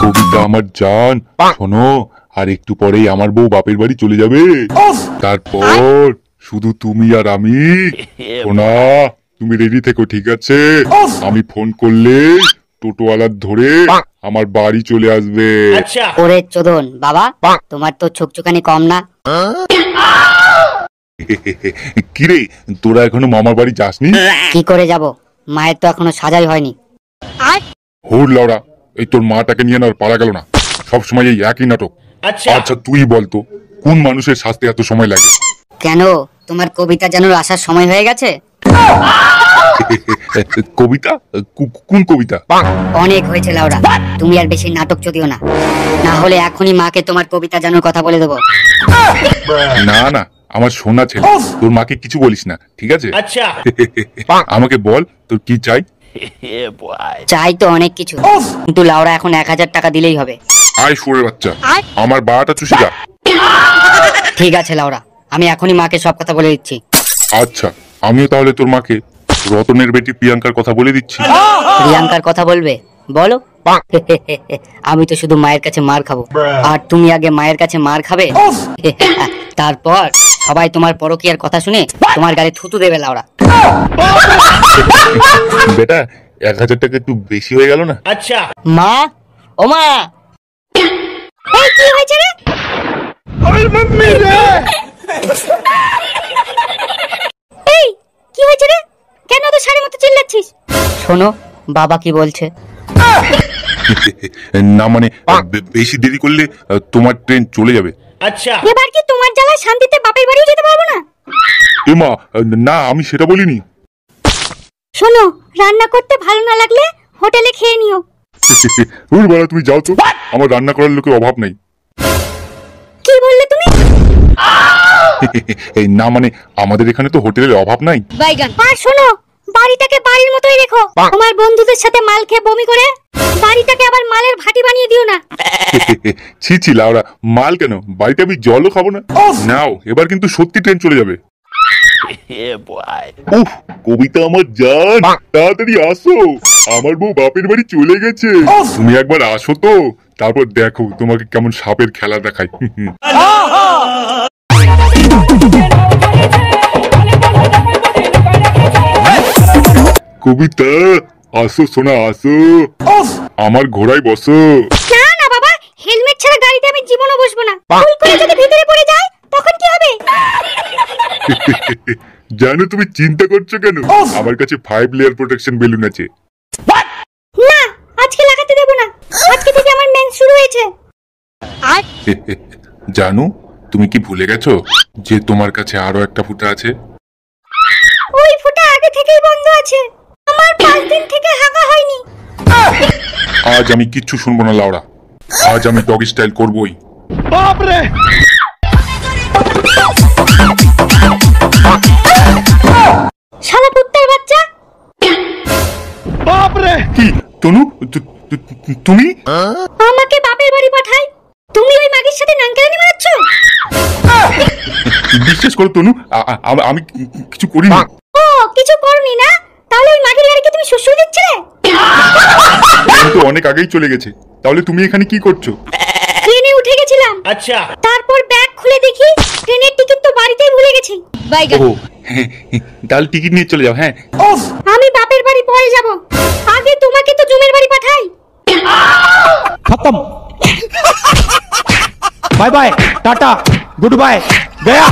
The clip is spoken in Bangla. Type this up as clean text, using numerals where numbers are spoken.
কবিতা আমার জান, শোনো, আর একটু পরেই আমার বউ বাপের বাড়ি চলে যাবে। তারপর শুধু তুমি আর আমি। সোনা, তুমি রেডি থেকো, ঠিক আছে? আমি ফোন করলে টোটোওয়ালার ধরে আমার বাড়ি চলে আসবে। ওরে চোদন বাবা, তোমার তো ছোকচোকানি কম না। কিরে, তোরা এখনো মামার বাড়ি যাসনি? কি করে যাব, মায়ের তো এখনো সাজাই হয়নি। হোর লাউড়া, এই তোর মাটাকে নিয়ে না পারা গেল না, সবসময় এই একই নাটক। আচ্ছা তুই বলতো, কোন মানুষের সাজতে এত সময় লাগে? কেন, তোমার কবিতা জানার আসার সময় হয়ে গেছে? কবিতা? কোন কবিতা? অনেক হয়েছে লাউড়া, তুমি আর বেশি নাটক চদিও না, না হলে এখনই মাকে তোমার কবিতা জানার কথা বলে দেবো। না না, আমার সোনা ছেলে, তোর মাকে কিছু বলিস না, ঠিক আছে? আমাকে বল, তোর কি চাই? চাই তো অনেক কিছু, কিন্তু লাউড়া এখন 1000 টাকা দিলেই হবে। আয় শুয়োরের বাচ্চা, আমার বাড়াটা চুষে যা। ঠিক আছে লাউড়া, আমি এখনই মাকে সব কথা বলে দিচ্ছি। আচ্ছা, আমিও তাহলে তোর মাকে রতনের বেটি প্রিয়াঙ্কার কথা বলে দিচ্ছি। প্রিয়াঙ্কার কথা বলবে? বলো। আমি তো শুধু মায়ের কাছে মার খাবো, আর তুমি আগে মায়ের কাছে মার খাবে, তারপর সবাই তোমার পরকীয়ার কথা শুনে তোমার গাড়ি থুতু দেবে লাউড়া। বেটা, 1000 টাকা একটু বেশি হয়ে গেল না? আচ্ছা মা, ও মা, এই কি হয়েছে রে? ওই মাম্মি রে, এই কি হয়েছে রে? কেন তো সাড়ে মতো চিল্লাচ্ছিস? শোনো বাবা কি বলছে। না মানে, বেশি দেরি করলে তোমার ট্রেন চলে যাবে। আচ্ছা, এবার কি তোমার জ্বালায় শান্তিতে বাপের বাড়িও যেতে পারবো না? এ মা, না আমি সেটা বলিনি। শোনো, রান্না করতে ভালো না লাগলে হোটেলে খেয়ে নিও। ওর বাবা, তুমি যাও তো, আমার রান্না করার লোকের অভাব নাই। কি বললে তুমি? এই না মানে, আমাদের এখানে তো হোটেলের অভাব নাই। আর শোনো, বাড়িটাকে বাড়ির মতোই রেখো। তোমার বন্ধুদের সাথে মাল খেয়ে বমি করে বাড়িটাকে আবার মালের ভাটি বানিয়ে দিও না। ছি ছি লাউড়া, মাল কেন, বাড়িতে আমি জলও খাবো না। নাও, এবার কিন্তু সত্যি ট্রেন চলে যাবে। উফ, কবিতা আমার জান, তাড়াতাড়ি আসো, আমার বউ বাপের বাড়ি চলে গেছে। তুমি একবার আসো তো, তারপর দেখো তোমাকে কেমন সাপের খেলা দেখাই। কবিতা, আসো সোনা, আসো, আমার ঘোড়ায় বসো। না না বাবা, হেলমেট ছাড়া গাড়িতে আমি জীবনও বসবো না। ভুল করে যদি ভিতরে পড়ে যায় তখন কি হবে? জানো তুমি চিন্তা করছো কেন? আমার কাছে 5 লেয়ার প্রোটেকশন বেলুন আছে। না, আজকে লাগাতে দেব না, আজকে থেকে আমার মেন্স শুরু হয়েছে। জানো, তুমি কি ভুলে গেছো যে তোমার কাছে আরো একটা ফুটা আছে? ওই ফুটা আগে থেকেই বন্ধ আছে, আমার 5 দিন থেকে হাগা হয়নি। আজ আমি কিচ্ছু শুনবো না লাউড়া, আজ আমি ডগ স্টাইল করবই। বাপ রে, শালা কুত্তার বাচ্চা। বাপ রে, কি তনু, তুমি আমাকে বাপের বাড়ি পাঠাই, তুমি ওই মাগির সাথে নাঙ্কেলানি মারাচ্ছ? বিশ্বাস করো তনু, আমি কিছু করিনি। ও, কিছু করনি না? তাহলে ওই মাগির গাড়িকে তুমি সুসু দিচ্ছিলে? কিন্তু অনেক আগেই চলে গেছে, তাহলে তুমি এখানে কি করছো? ট্রেনে উঠে গেছিলাম। আচ্ছা, তারপর ব্যাগ খুলে দেখি ট্রেনের টিকিট তো বাড়িতেই ভুলে গেছি। ও, তাহলে টিকিট নিয়ে চলে যাও। হ্যাঁ, আমি বাপের বাড়ি পরে যাব, আগে তোমাকে তো জমের বাড়ি পাঠাই। खत्म, bye bye, tata, goodbye, गया।